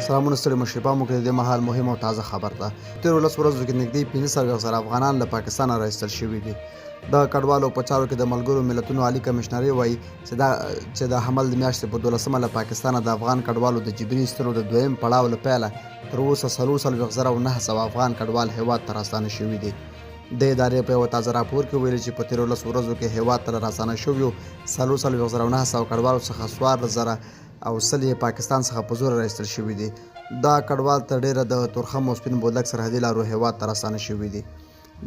سلامونه ستړي مشري پام وکړئ د دې مهال مهم او تازه خبر ده. تېرو 10 ورځو کې نږدې 15,000 افغانان له پاکستانه راایستل شوي دي. د کډوالو په چارو کې د ملګرو ملتونو عالي کمشنري وایي چې د حمل د میاشتې په 12مه له پاکستانه د افغان کډوالو د جبري ایستلو د دویم پړاو له پیله تر اوسه 44,900 افغان کډوال هیواد ته راستانه شوي دي. د ادارې په یوه تازه راپور کې ویلي چې په تېرو 10 ورځو کې هیواد ته راستانه شویو 44,900 کډوالو څخه 14,000 او 100 پاکستان څخه په زور راایستل شوي دي. دا کډوال تر ډیره د تورخم او سپین بولدک سرحدي لارو هیواد ته راستانه شوي دي.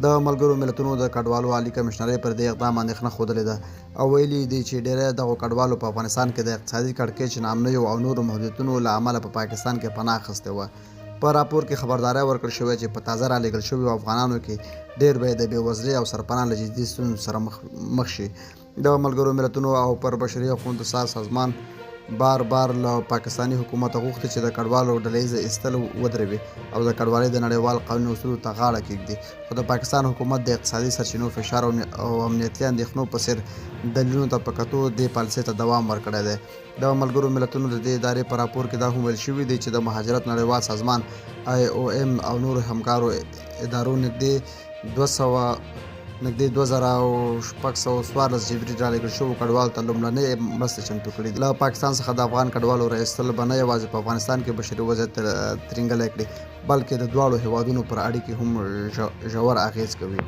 د ملګرو ملتونو د کډوالو عالي کمشنرۍ پر دې اقدام اندېښنه ښودلې ده او ویلي دي چې ډیری دغو کډوالو په افغانستان کې د اقتصادي کړکېچ، ناامنیو او نورو محدودیتونو له امله په پاکستان کې پناه اخیستې وه. په راپور کې خبرداری ورکړل شوې چې په تازه رالېږل شویو افغانانو کې ډېر به د بېوزلۍ او سرپناه له جدي ستونزو سره مخ شي. د ملګرو ملتونو او پر بشري حقوقو سازمان بار له پاکستاني حکومت غوښتي چې د کډوالو ډلهییزه ایستل ودروي او د کډوالۍ د نړیوال قانون اصولو ته غاړه کېږدي. خو د پاکستان حکومت د اقتصادي سرچینو فشار او امنیتي اندېښنو په څېر دلیلونو ته په کتو دې پالیسۍ ته دوام ورکړی دی. د ملګرو ملتونو د دې ادارې په راپور کې دا هم ویل شوي دي چې د مهاجرت نړیوال سازمان IOM او نورو همکارو ادارو نږدې 2,614 جبري رالېږل شوو کډوالو ته لومړنۍ مرستې چمتو کړي دي. له پاکستان څخه د افغان کډوالو راایستل به نه یوازې په افغانستان کې بشري وضعیت ترینګلی کړي، بلکې د دواړو هیوادونو پر اړیکې هم ژور اغېز کوي.